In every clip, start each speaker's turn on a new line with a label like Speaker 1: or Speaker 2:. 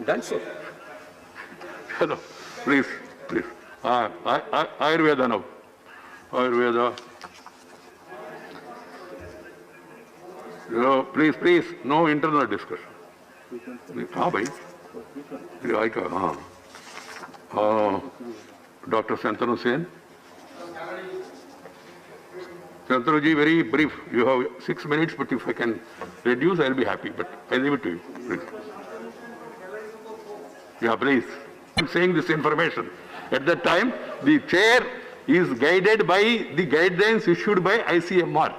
Speaker 1: Done so.
Speaker 2: Hello, please, please. Ayurveda now. Ayurveda. Please, please, no internal discussion. हाँ भाई, Dr. Santanu Sen. Santanu ji, very brief. You have 6 minutes, but if I can reduce, I'll be happy. But I leave it to you, please. Yeah, please. I'm saying this information. At that time, the chair is guided by the guidelines issued by ICMR.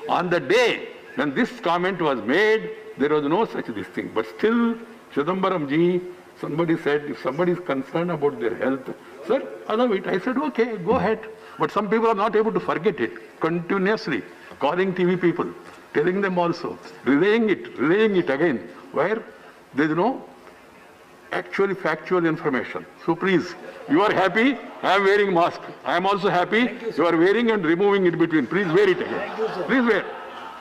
Speaker 2: On the day when this comment was made, there was no such this thing. But still, Chidambaram ji, somebody said, if somebody is concerned about their health, sir, allow it. I said, okay, go ahead. But some people are not able to forget it. Continuously calling TV people, telling them also, relaying it again, where there is no actually factual information. So please, you are happy, I am wearing mask. I am also happy, you are wearing and removing it between. Please wear it again. Please wear.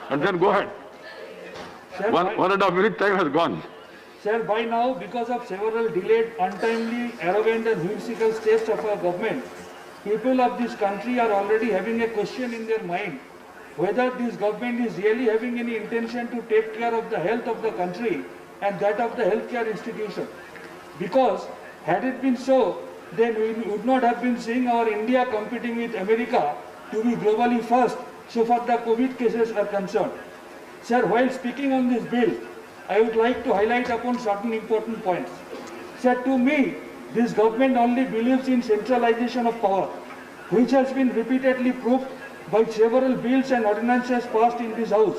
Speaker 2: And then go ahead. Sir, 1.5 minute time has gone.
Speaker 3: Sir, by now, because of several delayed, untimely, arrogant and whimsical steps of our government, people of this country are already having a question in their mind whether this government is really having any intention to take care of the health of the country and that of the healthcare institution. Because had it been so, then we would not have been seeing our India competing with America to be globally first so far the COVID cases are concerned. Sir, while speaking on this bill, I would like to highlight upon certain important points. Sir, to me, this government only believes in centralization of power, which has been repeatedly proved by several bills and ordinances passed in this House.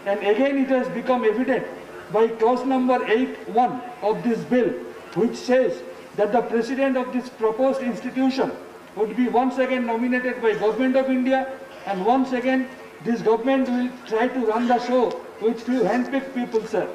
Speaker 3: And again it has become evident by clause number 8.1 of this bill, which says that the president of this proposed institution would be once again nominated by Government of India, and once again this government will try to run the show with few handpicked people, sir.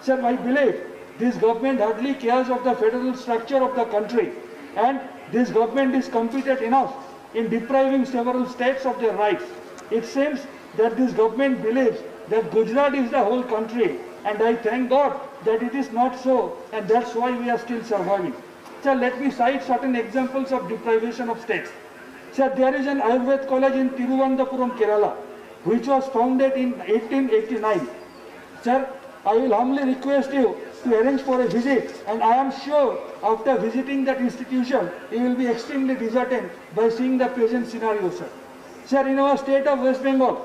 Speaker 3: Sir, I believe this government hardly cares of the federal structure of the country, and this government is competent enough in depriving several states of their rights. It seems that this government believes that Gujarat is the whole country, and I thank God that it is not so, and that's why we are still surviving. Sir, let me cite certain examples of deprivation of states. Sir, there is an Ayurveda college in Tiruvananthapuram, Kerala, which was founded in 1889. Sir, I will humbly request you to arrange for a visit, and I am sure after visiting that institution, you will be extremely disheartened by seeing the present scenario, sir. Sir, in our state of West Bengal,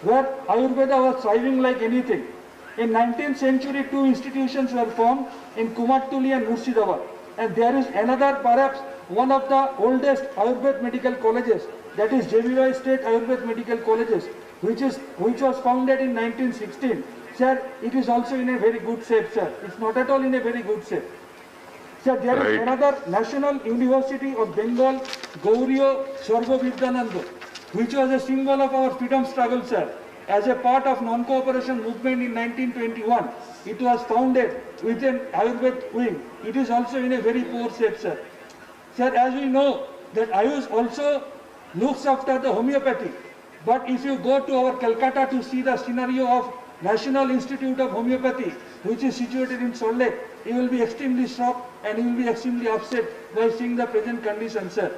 Speaker 3: where Ayurveda was thriving like anything, in 19th century, two institutions were formed in Kumartuli and Murshidabad. And there is another, perhaps one of the oldest Ayurveda medical colleges, that is JBY State Ayurveda Medical Colleges, which was founded in 1916. Sir, it is also in a very good shape, sir. It's not at all in a very good shape. Sir, there is another National University of Bengal, Gauriya Sarva Vidyananda, which was a symbol of our freedom struggle, sir. As a part of non-cooperation movement in 1921, it was founded with an Ayurveda wing. It is also in a very poor shape, sir. Sir, as we know that Ayush also looks after the homeopathy. But if you go to our Calcutta to see the scenario of National Institute of Homeopathy, which is situated in Salt Lake, you will be extremely shocked and you will be extremely upset by seeing the present condition, sir.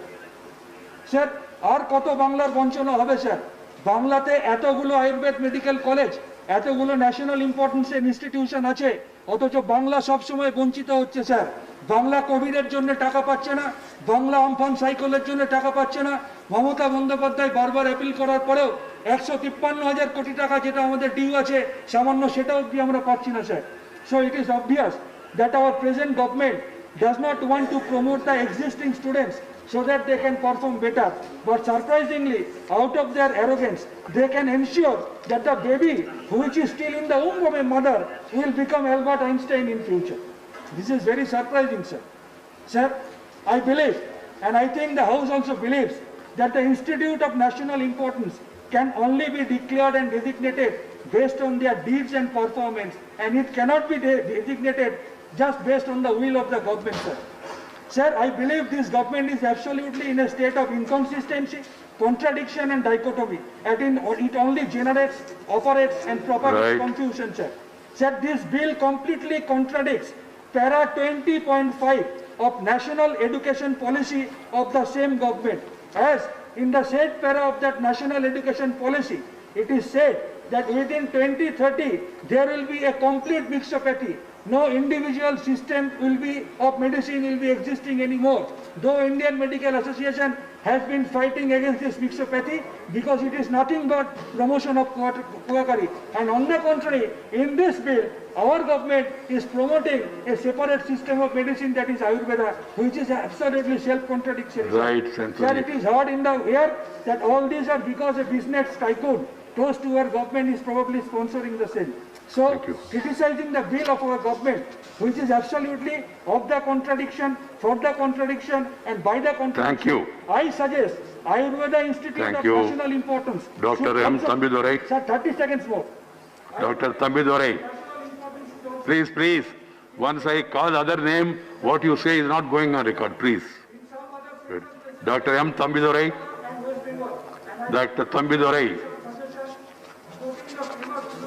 Speaker 3: Sir, আর কত বাংলার বঞ্চনা হবে sir? বাংলাতে এতগুলো Ayurveda medical college, এতগুলো national ইম্পর্টেন্সের institution আছে, অথচ বাংলা সবসময় বঞ্চিত হচ্ছে স্যার। বাংলা কোভিডের জন্য টাকা পাচ্ছে না, বাংলা আমফান সাইকেলের জন্য টাকা পাচ্ছে না। মমতা বন্দ্যোপাধ্যায় বারবার অ্যাপিল করার পরেও 153,000 কোটি টাকা যেটা আমাদের ডিউ আছে, সামান্য সেটাও অবধি আমরা পাচ্ছি না sir. So it is obvious that our present government does not want to promote the existing students so that they can perform better. But surprisingly, out of their arrogance, they can ensure that the baby, which is still in the womb of a mother, will become Albert Einstein in future. This is very surprising, sir. Sir, I believe, and I think the House also believes, that the Institute of National Importance can only be declared and designated based on their deeds and performance, and it cannot be designated just based on the will of the government, sir. Sir, I believe this government is absolutely in a state of inconsistency, contradiction and dichotomy, and it only generates, operates and propagates confusion, sir. Sir, this bill completely contradicts para 20.5 of National Education Policy of the same government. As in the said para of that National Education Policy, it is said that within 2030 there will be a complete mixopathy. No individual system of medicine will be existing anymore. Though Indian Medical Association has been fighting against this mixopathy because it is nothing but promotion of quackery. And on the contrary, in this bill, our government is promoting a separate system of medicine, that is Ayurveda, which is absolutely self-contradiction.
Speaker 2: Right,
Speaker 3: Sir,
Speaker 2: Central.
Speaker 3: it is heard in the air that all these are because a business tycoon close to our government is probably sponsoring the same. So,
Speaker 2: Thank you.
Speaker 3: criticizing the bill of our government, which is absolutely of the contradiction, for the contradiction, and by the contradiction.
Speaker 2: Thank you.
Speaker 3: I suggest Ayurveda Institute
Speaker 2: Thank
Speaker 3: of
Speaker 2: you.
Speaker 3: national importance.
Speaker 2: Dr.
Speaker 3: should
Speaker 2: M.
Speaker 3: also-
Speaker 2: Thambidurai.
Speaker 3: Sir, 30 seconds more.
Speaker 2: Dr. Thambidurai. Please, please. Once I call other name, what you say is not going on record, please. Good. Dr. M. Thambidurai. Dr. Thambidurai.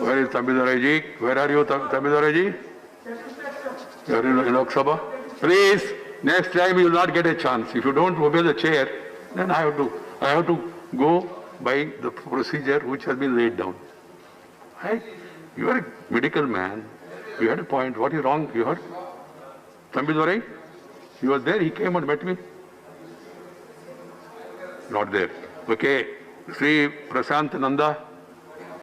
Speaker 2: Where is Thambidurai ji? Where are you, Thambidurai ji? You are in Lok Sabha. Please, next time you will not get a chance. If you don't obey the chair, then I have to go by the procedure which has been laid down. Right? You are a medical man. You had a point. What is wrong? You heard? Thambidurai? He was there. He came and met me. Not there. Okay. Sri Prashant Nanda.